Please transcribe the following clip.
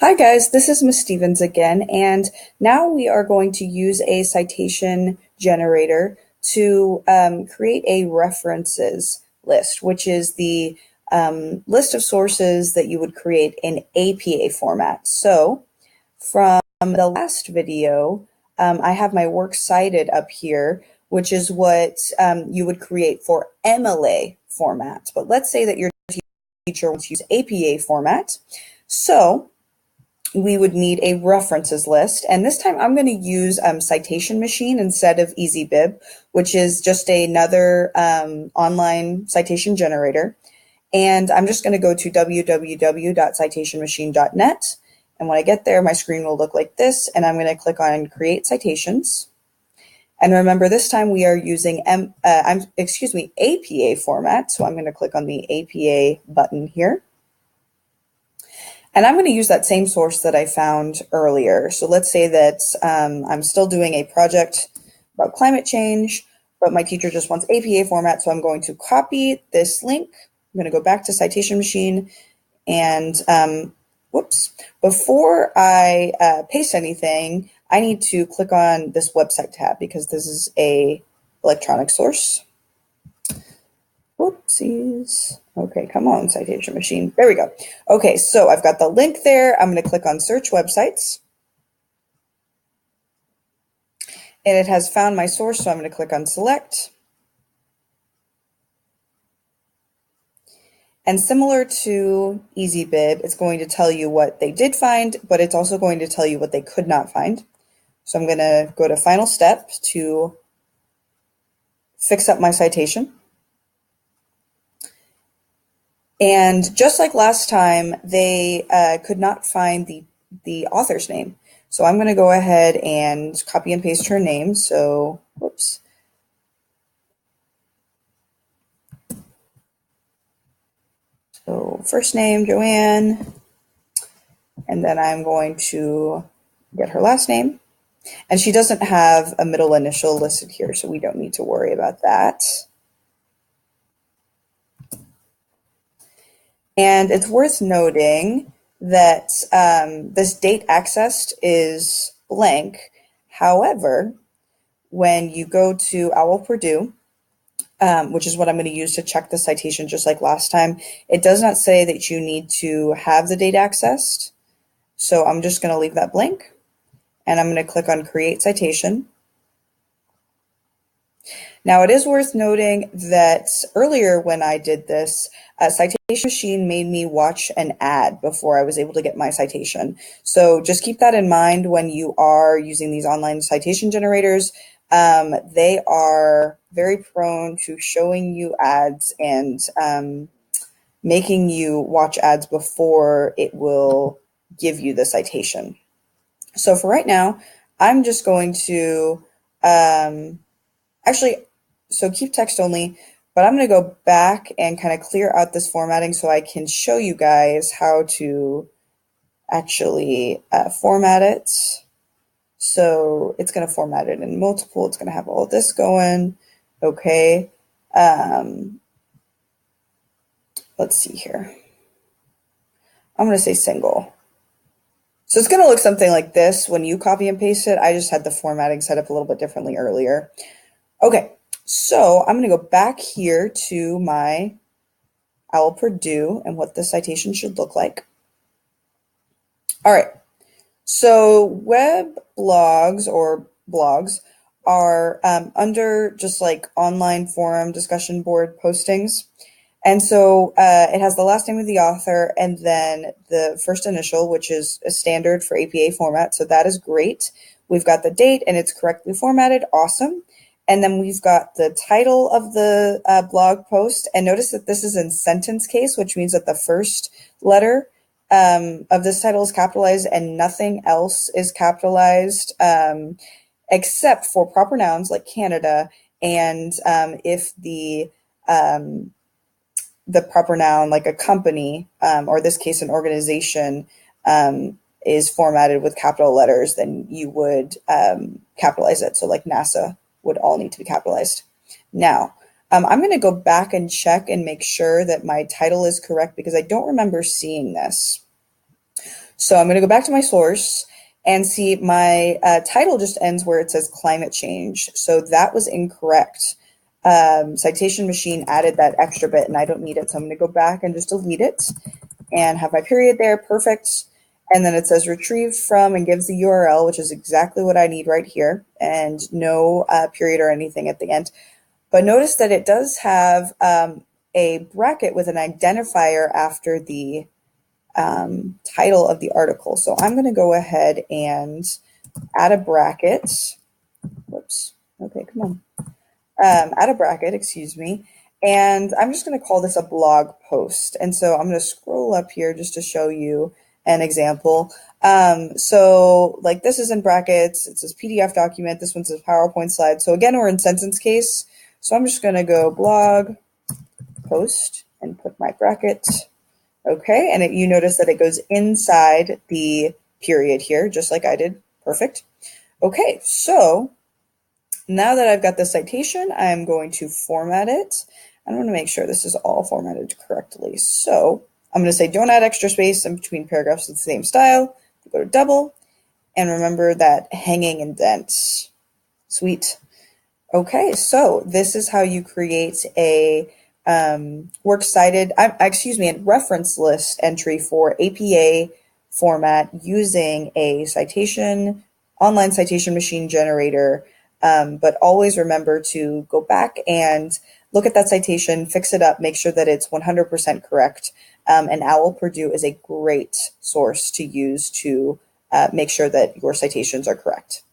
Hi guys, this is Miss Stevens again, and now we are going to use a citation generator to create a references list, which is the list of sources that you would create in APA format. So from the last video, I have my works cited up here, which is what you would create for MLA format. But let's say that your teacher wants to use APA format. So we would need a references list. And this time I'm going to use Citation Machine instead of EasyBib, which is just another online citation generator. And I'm just going to go to www.citationmachine.net. And when I get there, my screen will look like this. And I'm going to click on Create Citations. And remember, this time we are using APA format. So I'm going to click on the APA button here. And I'm going to use that same source that I found earlier. So let's say that I'm still doing a project about climate change, but my teacher just wants APA format. So I'm going to copy this link. I'm going to go back to Citation Machine and before I paste anything, I need to click on this website tab because this is a electronic source. Whoopsies. Okay, come on, Citation Machine. There we go. Okay, so I've got the link there. I'm going to click on Search Websites. And it has found my source, so I'm going to click on Select. And similar to EasyBib, it's going to tell you what they did find, but it's also going to tell you what they could not find. So I'm going to go to Final Step to fix up my citation. And just like last time, they could not find the author's name. So I'm going to go ahead and copy and paste her name. So, whoops. So first name, Joanne, and then I'm going to get her last name. And she doesn't have a middle initial listed here, so we don't need to worry about that. And it's worth noting that this date accessed is blank. However, when you go to OWL Purdue, which is what I'm going to use to check the citation just like last time, it does not say that you need to have the date accessed. So I'm just going to leave that blank. And I'm going to click on Create Citation. Now, it is worth noting that earlier when I did this, Citation Machine made me watch an ad before I was able to get my citation. So just keep that in mind when you are using these online citation generators. They are very prone to showing you ads and making you watch ads before it will give you the citation. So for right now, I'm just going to so keep text only, but I'm going to go back and kind of clear out this formatting so I can show you guys how to actually format it. So it's going to format it in multiple. It's going to have all this going. Okay. Let's see here. I'm going to say single. So it's going to look something like this when you copy and paste it. I just had the formatting set up a little bit differently earlier. Okay. So I'm going to go back here to my OWL Purdue and what the citation should look like. All right. So web blogs or blogs are under just like online forum discussion board postings. And so it has the last name of the author and then the first initial, which is a standard for APA format. So that is great. We've got the date and it's correctly formatted. Awesome. And then we've got the title of the blog post. And notice that this is in sentence case, which means that the first letter of this title is capitalized and nothing else is capitalized except for proper nouns like Canada. And if the proper noun like a company, or this case an organization, is formatted with capital letters, then you would capitalize it. So like NASA would all need to be capitalized. Now, I'm going to go back and check and make sure that my title is correct because I don't remember seeing this. So I'm going to go back to my source and see my title just ends where it says climate change. So that was incorrect. Citation machine added that extra bit and I don't need it. So I'm going to go back and just delete it and have my period there. Perfect. And then it says retrieved from and gives the URL, which is exactly what I need right here, and no period or anything at the end. But notice that it does have a bracket with an identifier after the title of the article. So I'm going to go ahead and add a bracket. Whoops. Okay, come on. Add a bracket, excuse me. And I'm just going to call this a blog post. And so I'm going to scroll up here just to show you an example. So like this is in brackets. It says PDF document. This one says PowerPoint slide. So again, we're in sentence case. So I'm just going to go blog post and put my bracket. Okay, and you notice that it goes inside the period here, just like I did. Perfect. Okay, so now that I've got the citation, I'm going to format it. I want to make sure this is all formatted correctly. So I'm going to say don't add extra space in between paragraphs of the same style. Go to double, and remember that hanging indent. Sweet. Okay, so this is how you create a works cited, a reference list entry for APA format using a citation, online citation machine generator. But always remember to go back and look at that citation, fix it up, make sure that it's 100% correct. And OWL Purdue is a great source to use to make sure that your citations are correct.